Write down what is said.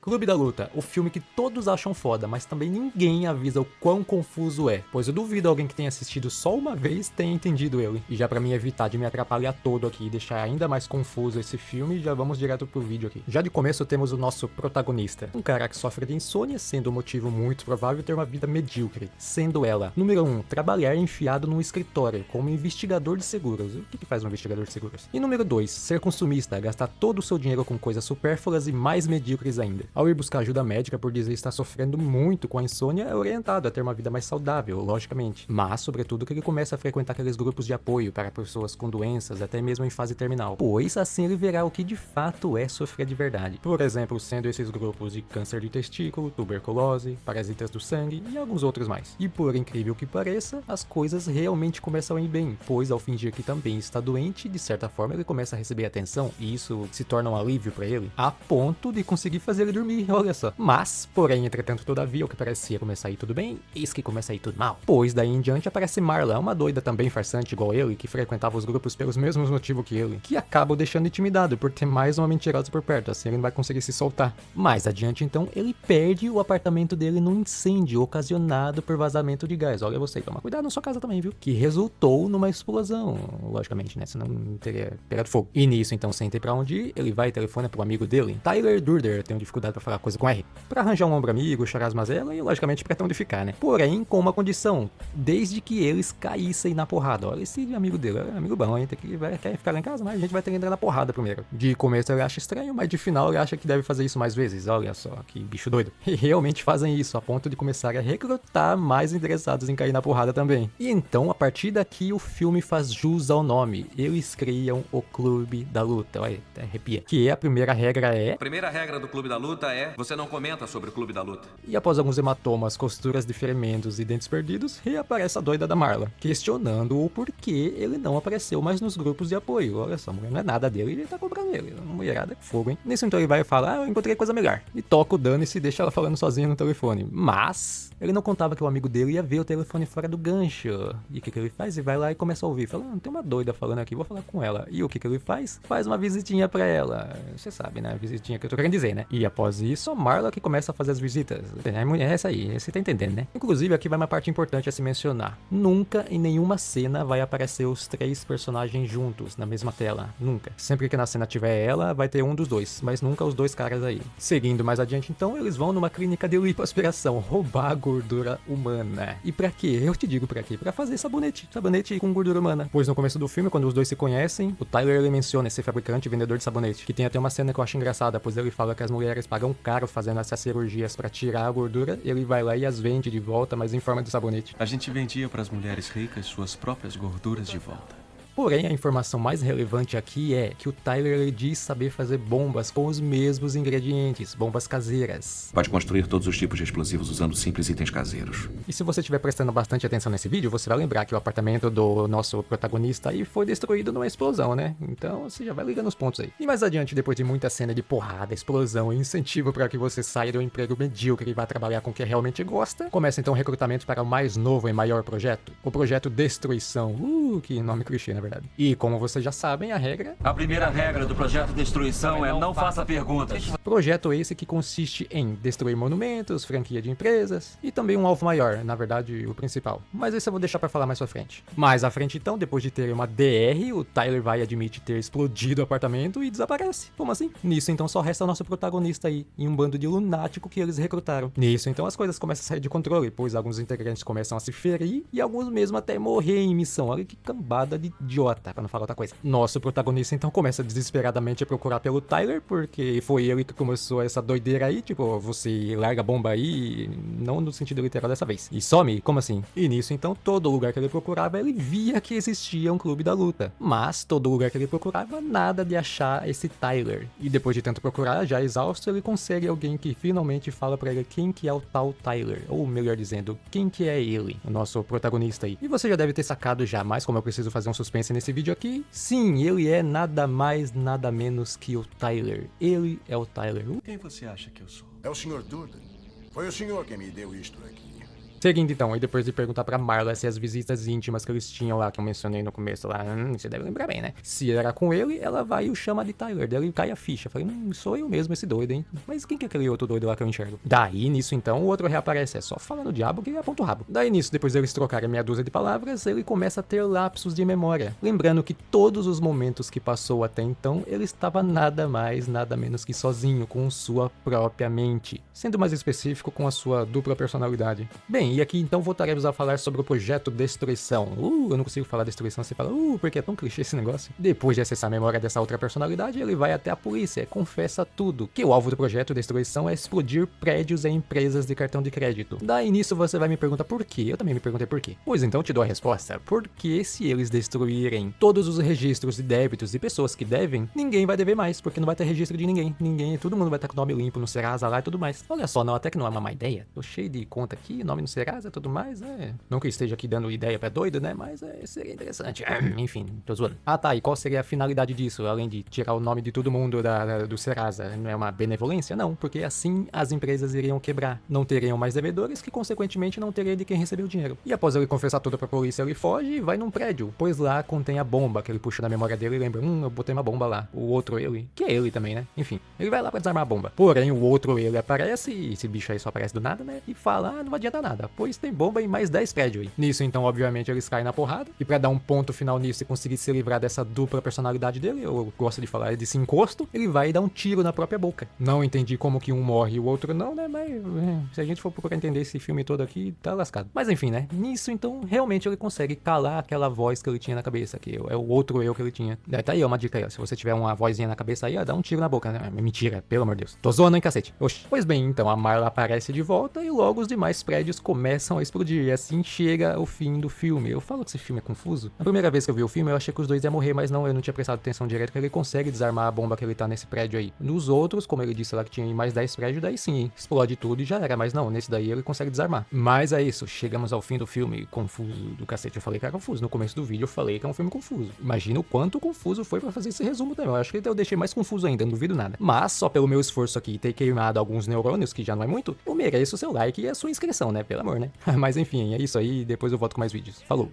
Clube da Luta, o filme que todos acham foda, mas também ninguém avisa o quão confuso é, pois eu duvido alguém que tenha assistido só uma vez tenha entendido ele. E já pra mim evitar de me atrapalhar todo aqui e deixar ainda mais confuso esse filme, já vamos direto pro vídeo aqui. Já de começo temos o nosso protagonista, um cara que sofre de insônia, sendo um motivo muito provável ter uma vida medíocre, sendo ela, número 1, trabalhar enfiado num escritório como investigador de seguros. O que faz um investigador de seguros? E número 2, ser consumista, gastar todo o seu dinheiro com coisas supérfluas e mais medíocres ainda. Ao ir buscar ajuda médica por dizer estar sofrendo muito com a insônia, é orientado a ter uma vida mais saudável, logicamente. Mas, sobretudo, que ele começa a frequentar aqueles grupos de apoio para pessoas com doenças, até mesmo em fase terminal. Pois assim ele verá o que de fato é sofrer de verdade. Por exemplo, sendo esses grupos de câncer de testículo, tuberculose, parasitas do sangue e alguns outros mais. E por incrível que pareça, as coisas realmente começam a ir bem, pois ao fingir que também está doente, de certa forma ele começa a receber atenção e isso se torna um alívio para ele, a ponto de conseguir fazer ele dormir, olha só. Mas, porém, entretanto, todavia, o que parecia começar a ir tudo bem, eis que começa a ir tudo mal. Pois daí em diante aparece Marla, uma doida também farsante igual ele, que frequentava os grupos pelos mesmos motivos que ele, que acaba o deixando intimidado por ter mais uma mentirosa por perto, assim ele não vai conseguir se soltar. Mais adiante, então, ele perde o apartamento dele num incêndio ocasionado por vazamento de gás. Olha você, toma cuidado na sua casa também, viu? Que resultou numa explosão, logicamente, né? Senão não teria pegado fogo. E nisso, então, sem ter pra onde ir, ele vai e telefona pro amigo dele, Tyler Durden, tenho dificuldade pra falar coisa com R, pra arranjar um ombro amigo, chorar as mazelas e, logicamente, pra ter onde ficar, né? Porém, com uma condição, desde que eles caíssem na porrada. Olha esse amigo dele, é amigo bom, hein? Quer ficar lá em casa, mas a gente vai ter que entrar na porrada primeiro. De começo ele acha estranho, mas de final ele acha que deve fazer isso mais vezes. Olha só, que bicho doido. E realmente fazem isso, a ponto de começar a recrutar mais interessados em cair na porrada também. E então, a partir daqui, o filme faz jus ao nome. Eles criam o Clube da Luta. Olha, até arrepia. Que a primeira regra é... A primeira regra do Clube da Luta é: você não comenta sobre o Clube da Luta. E após alguns hematomas, costuras de ferimentos e dentes perdidos, reaparece a doida da Marla, questionando o porquê ele não apareceu mais nos grupos de apoio. Olha só, a mulher não é nada dele, ele tá cobrando ele. Uma mulherada é fogo, hein? Nisso então ele vai e fala, eu encontrei coisa melhor. E toca o dane-se e deixa ela falando sozinha no telefone. Mas ele não contava que o amigo dele ia ver o telefone fora do gancho. E o que ele faz? Ele vai lá e começa a ouvir. Fala, tem uma doida falando aqui, vou falar com ela. E o que ele faz? Faz uma visitinha pra ela. Você sabe, né? A visitinha que eu tô querendo dizer, né? E após isso, a Marla que começa a fazer as visitas. A mulher é essa aí, você tá entendendo, né? Inclusive, aqui vai uma parte importante a se mencionar. Nunca, em nenhuma cena, vai aparecer os três personagens juntos na mesma tela. Nunca. Sempre que na cena tiver ela, vai ter um dos dois, mas nunca os dois caras aí. Seguindo mais adiante, então, eles vão numa clínica de lipoaspiração, roubar a gordura humana. E pra quê? Eu te digo pra quê? Pra fazer sabonete. Sabonete com gordura humana. Pois no começo do filme, quando os dois se conhecem, o Tyler ele menciona esse fabricante e vendedor de sabonete, que tem até uma cena que eu acho engraçada, pois ele fala que as mulheres pagam caro fazendo essas cirurgias pra tirar a gordura, ele vai lá e as vende de volta, mas em forma de sabonete. A gente vendia para as mulheres ricas suas próprias gorduras de volta. Porém, a informação mais relevante aqui é que o Tyler ele diz saber fazer bombas com os mesmos ingredientes, bombas caseiras. Pode construir todos os tipos de explosivos usando simples itens caseiros. E se você estiver prestando bastante atenção nesse vídeo, você vai lembrar que o apartamento do nosso protagonista aí foi destruído numa explosão, né? Então você já vai ligando os pontos aí. E mais adiante, depois de muita cena de porrada, explosão e incentivo para que você saia do emprego medíocre e vá trabalhar com o que realmente gosta, começa então o recrutamento para o mais novo e maior projeto, o projeto Destruição. Que nome clichê, na verdade. E como vocês já sabem, a regra... A primeira regra do projeto Destruição é não faça perguntas. Projeto esse que consiste em destruir monumentos, franquia de empresas e também um alvo maior, na verdade o principal. Mas esse eu vou deixar pra falar mais pra frente. Mais à frente então, depois de ter uma DR, o Tyler vai admitir ter explodido o apartamento e desaparece. Como assim? Nisso então só resta o nosso protagonista aí, e um bando de lunático que eles recrutaram. Nisso então as coisas começam a sair de controle, pois alguns integrantes começam a se ferir e alguns mesmo até morrer em missão. Olha que cambada de idiota, pra não falar outra coisa. Nosso protagonista então começa desesperadamente a procurar pelo Tyler, porque foi ele que começou essa doideira aí, tipo, você larga a bomba aí, não no sentido literal dessa vez. E some? Como assim? E nisso então, todo lugar que ele procurava, ele via que existia um clube da luta. Mas, todo lugar que ele procurava, nada de achar esse Tyler. E depois de tanto procurar, já exausto, ele consegue alguém que finalmente fala pra ele quem que é o tal Tyler. Ou melhor dizendo, quem que é ele, o nosso protagonista aí. E você já deve ter sacado já, mas como eu preciso fazer um suspense nesse vídeo aqui, sim, ele é nada mais, nada menos que o Tyler. Ele é o Tyler. Quem você acha que eu sou? É o Sr. Durden. Foi o senhor quem me deu isto aqui. Seguindo então, e depois de perguntar pra Marla se as visitas íntimas que eles tinham lá, que eu mencionei no começo lá, você deve lembrar bem, né? Se era com ele, ela vai e o chama de Tyler, daí cai a ficha. Falei, sou eu mesmo esse doido, hein? Mas quem que é aquele outro doido lá que eu enxergo? Daí, nisso então, o outro reaparece, é só falar no diabo que ele aponta o rabo. Daí nisso, depois deles trocarem meia dúzia de palavras, ele começa a ter lapsos de memória. Lembrando que todos os momentos que passou até então, ele estava nada mais, nada menos que sozinho, com sua própria mente. Sendo mais específico, com a sua dupla personalidade. Bem, e aqui então voltaremos a falar sobre o projeto Destruição. Eu não consigo falar Destruição, você fala, porque é tão clichê esse negócio. Depois de acessar a memória dessa outra personalidade, ele vai até a polícia, confessa tudo, que o alvo do projeto Destruição é explodir prédios e empresas de cartão de crédito. Daí nisso você vai me perguntar por quê? Eu também me perguntei por quê. Pois então te dou a resposta. Porque se eles destruírem todos os registros de débitos de pessoas que devem, ninguém vai dever mais, porque não vai ter registro de ninguém. Todo mundo vai estar com o nome limpo no Serasa lá e tudo mais. Olha só, não, até que não é uma má ideia. Tô cheio de conta aqui, nome no Serasa e tudo mais, né? Não que eu esteja aqui dando ideia pra doido, né? Mas seria interessante. Enfim, tô zoando. Ah tá, e qual seria a finalidade disso? Além de tirar o nome de todo mundo do Serasa, não é uma benevolência? Não, porque assim as empresas iriam quebrar. Não teriam mais devedores, que consequentemente não teria de quem recebeu o dinheiro. E após ele confessar tudo pra polícia, ele foge e vai num prédio, pois lá contém a bomba que ele puxa na memória dele e lembra, eu botei uma bomba lá. O outro ele, que é ele também, né? Enfim, ele vai lá pra desarmar a bomba. Porém, o outro ele aparece, e esse bicho aí só aparece do nada, né? E fala, não adianta nada, pois tem bomba em mais 10 prédios aí. Nisso, então, obviamente, eles caem na porrada. E pra dar um ponto final nisso e conseguir se livrar dessa dupla personalidade dele, eu gosto de falar desse encosto, ele vai dar um tiro na própria boca. Não entendi como que um morre e o outro não, né? Mas se a gente for procurar entender esse filme todo aqui, tá lascado. Mas enfim, né? Nisso, então, realmente ele consegue calar aquela voz que ele tinha na cabeça, que é o outro eu que ele tinha. Tá aí, ó, uma dica aí, ó. Se você tiver uma vozinha na cabeça aí, ó, dá um tiro na boca, né? Mentira, pelo amor de Deus. Tô zoando, hein, cacete. Oxi. Pois bem, então, a Marla aparece de volta e logo os demais prédios começam a explodir. E assim chega o fim do filme. Eu falo que esse filme é confuso. A primeira vez que eu vi o filme, eu achei que os dois iam morrer, mas não, eu não tinha prestado atenção direito que ele consegue desarmar a bomba que ele tá nesse prédio aí. Nos outros, como ele disse lá que tinha mais 10 prédios, daí sim, explode tudo e já era. Mas não, nesse daí ele consegue desarmar. Mas é isso, chegamos ao fim do filme. Confuso do cacete. Eu falei que era confuso. No começo do vídeo eu falei que é um filme confuso. Imagina o quanto confuso foi pra fazer esse resumo também. Eu acho que eu deixei mais confuso ainda, não duvido nada. Mas só pelo meu esforço aqui ter queimado alguns neurônios, que já não é muito, eu mereço o seu like e a sua inscrição, né? Pelo amor, né? Mas enfim, é isso aí. Depois eu volto com mais vídeos. Falou!